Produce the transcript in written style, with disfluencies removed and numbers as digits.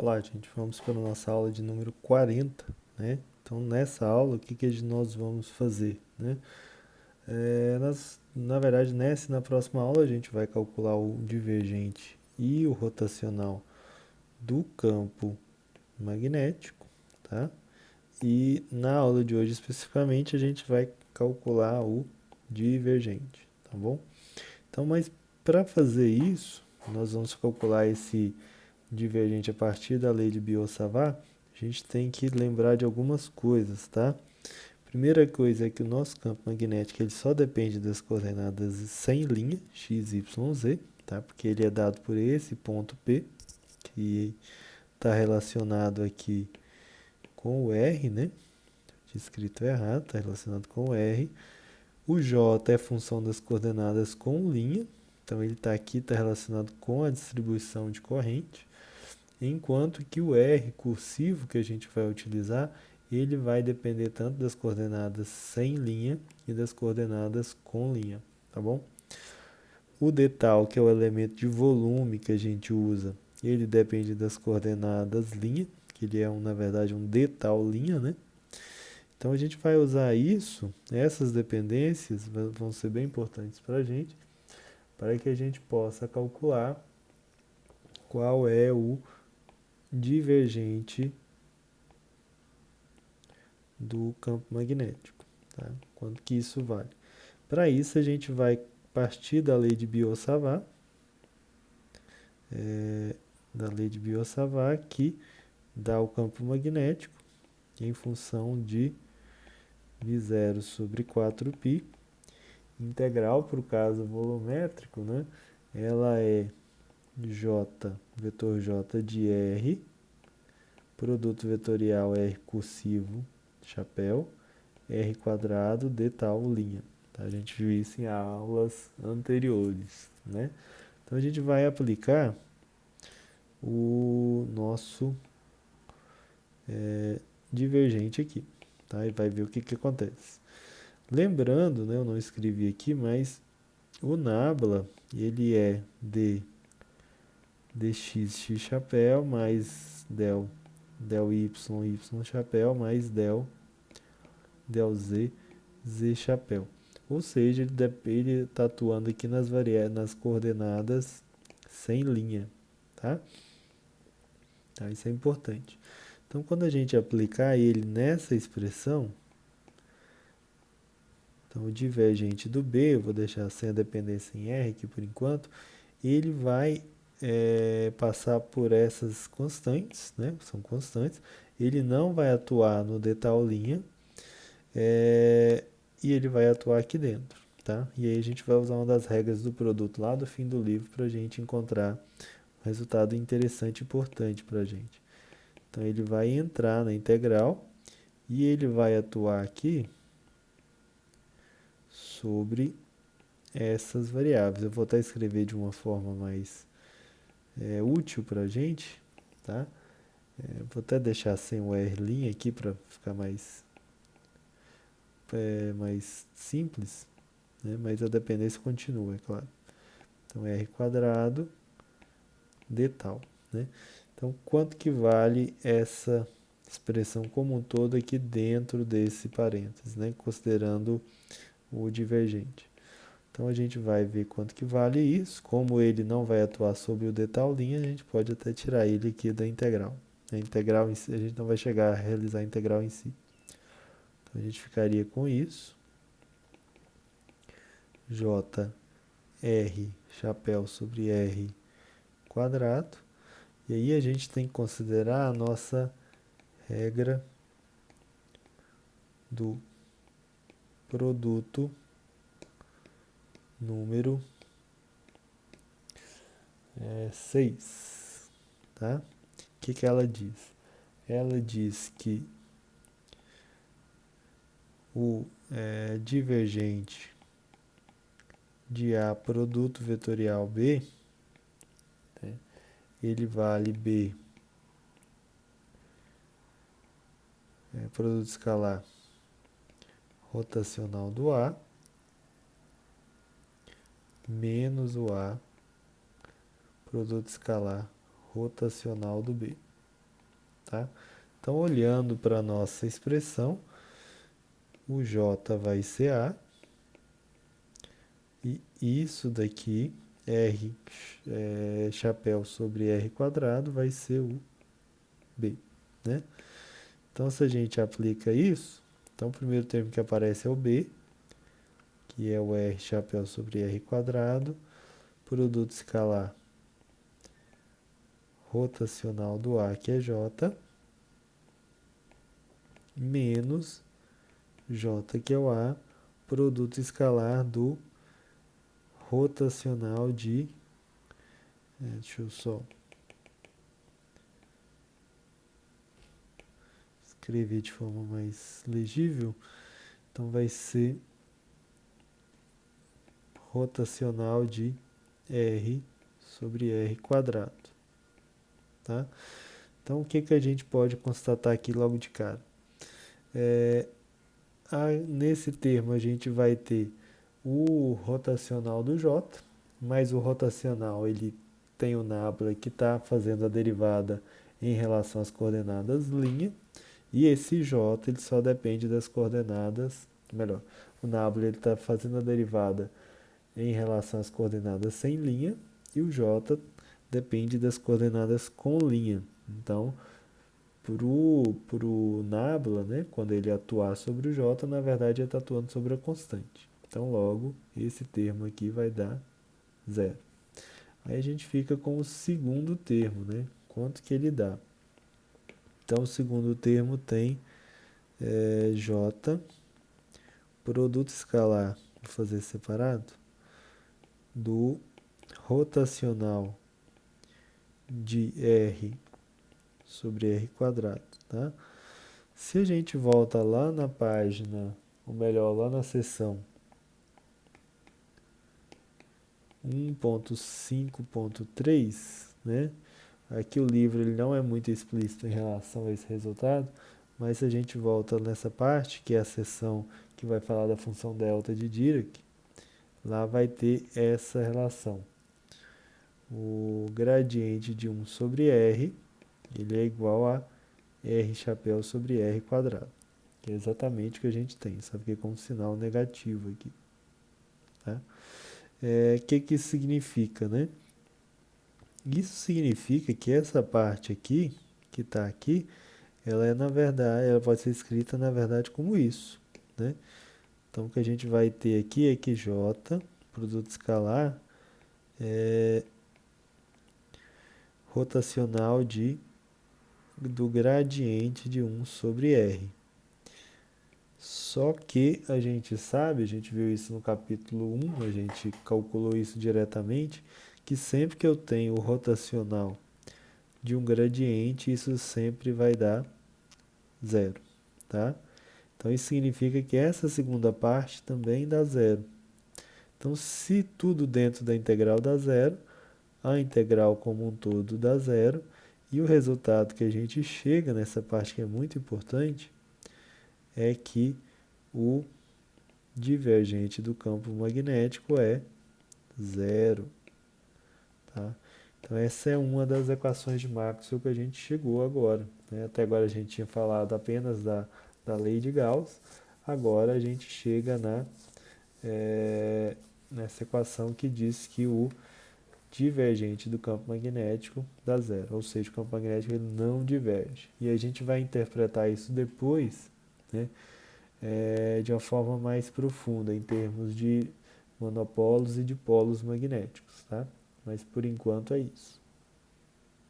Olá, gente. Vamos para a nossa aula de número 40, né? Então, nessa aula, o que que nós vamos fazer, né? Na verdade, nessa e na próxima aula, a gente vai calcular o divergente e o rotacional do campo magnético, tá? E na aula de hoje, especificamente, a gente vai calcular o divergente, tá bom? Então, mas para fazer isso, nós vamos calcular esse divergente a partir da lei de Biot-Savart. A gente tem que lembrar de algumas coisas, tá? Primeira coisa é que o nosso campo magnético ele só depende das coordenadas sem linha, x, y, z, tá? Porque ele é dado por esse ponto P, que está relacionado aqui com o R, né? Escrito errado, está relacionado com o R. O J é função das coordenadas com linha, então ele está aqui, está relacionado com a distribuição de corrente. Enquanto que o R cursivo que a gente vai utilizar, ele vai depender tanto das coordenadas sem linha e das coordenadas com linha, tá bom? O detal, que é o elemento de volume que a gente usa, ele depende das coordenadas linha, que ele é, na verdade, um detal linha, né? Então a gente vai usar isso, essas dependências vão ser bem importantes para a gente, para que a gente possa calcular qual é o divergente do campo magnético, tá? Quanto que isso vale. Para isso, a gente vai partir da lei de Biot-Savart, que dá o campo magnético em função de V0 sobre 4π, integral para o caso volumétrico, né? Ela é J, vetor J de R, produto vetorial R cursivo, chapéu, R quadrado de tal linha. Tá? A gente viu isso em aulas anteriores, né? Então a gente vai aplicar o nosso divergente aqui, tá? E vai ver o que que acontece. Lembrando, né, eu não escrevi aqui, mas o nabla, ele é dx chapéu mais del y chapéu mais del z chapéu. Ou seja, ele está atuando aqui nas coordenadas sem linha, tá? Tá? Isso é importante. Então, quando a gente aplicar ele nessa expressão, então o divergente do B, eu vou deixar sem a dependência em R aqui por enquanto, ele vai passar por essas constantes, né? São constantes. Ele não vai atuar no detal linha, e ele vai atuar aqui dentro, tá? E aí a gente vai usar uma das regras do produto lá do fim do livro para a gente encontrar um resultado interessante e importante para a gente. Então ele vai entrar na integral e ele vai atuar aqui sobre essas variáveis. Eu vou até escrever de uma forma mais útil para a gente, tá? Vou até deixar sem o R' aqui para ficar mais simples, né? Mas a dependência continua, é claro. Então, R quadrado de tal, né? Então, quanto que vale essa expressão como um todo aqui dentro desse parênteses, né? Considerando o divergente. Então, a gente vai ver quanto que vale isso. Como ele não vai atuar sobre o detal linha, a gente pode até tirar ele aqui da integral. A integral em si, a gente não vai chegar a realizar a integral em si. Então, a gente ficaria com isso. J R chapéu sobre R quadrado. E aí a gente tem que considerar a nossa regra do produto número 6, tá? O que ela diz? Ela diz que o divergente de A produto vetorial B, né, ele vale B produto escalar rotacional do A menos o A produto escalar rotacional do B. tá? Então, olhando para a nossa expressão, o J vai ser A, e isso daqui, R chapéu sobre R quadrado, vai ser o B, né? Então, se a gente aplica isso, então o primeiro termo que aparece é o B, que é o R chapéu sobre R quadrado, produto escalar rotacional do A, que é J, menos J, que é o A, produto escalar do rotacional de... deixa eu só escrever de forma mais legível. Então, vai ser rotacional de R sobre R quadrado, tá? Então, o que que a gente pode constatar aqui logo de cara? Nesse termo, a gente vai ter o rotacional do J, mas o rotacional ele tem o nabla que está fazendo a derivada em relação às coordenadas linha, e esse J ele só depende das coordenadas, melhor, o nabla ele está fazendo a derivada em relação às coordenadas sem linha, e o J depende das coordenadas com linha. Então, pro nabla, né, quando ele atuar sobre o J, na verdade ele está atuando sobre a constante. Então, logo, esse termo aqui vai dar zero. Aí a gente fica com o segundo termo, né? Quanto que ele dá? Então, o segundo termo tem J, produto escalar, vou fazer separado, do rotacional de R sobre R quadrado, tá? Se a gente volta lá na página, ou melhor, lá na seção 1.5.3, né? Aqui o livro ele não é muito explícito em relação a esse resultado, mas se a gente volta nessa parte, que é a seção que vai falar da função delta de Dirac, lá vai ter essa relação. O gradiente de 1 sobre R, ele é igual a R chapéu sobre R quadrado. Que é exatamente o que a gente tem, só que com um sinal negativo aqui. Tá? Que isso significa, né? Isso significa que essa parte aqui, que está aqui, ela é na verdade, ela pode ser escrita na verdade como isso, né? Então o que a gente vai ter aqui é que J, produto escalar, é rotacional do gradiente de 1 sobre R. Só que a gente sabe, a gente viu isso no capítulo 1, a gente calculou isso diretamente, que sempre que eu tenho o rotacional de um gradiente, isso sempre vai dar zero, tá? Então isso significa que essa segunda parte também dá zero. Então, se tudo dentro da integral dá zero, a integral como um todo dá zero, e o resultado que a gente chega nessa parte que é muito importante é que o divergente do campo magnético é zero. Tá? Então, essa é uma das equações de Maxwell que a gente chegou agora. Né? Até agora a gente tinha falado apenas da lei de Gauss, agora a gente chega nessa equação que diz que o divergente do campo magnético dá zero, ou seja, o campo magnético ele não diverge. E a gente vai interpretar isso depois, né, de uma forma mais profunda, em termos de monopolos e de polos magnéticos, tá? Mas por enquanto é isso.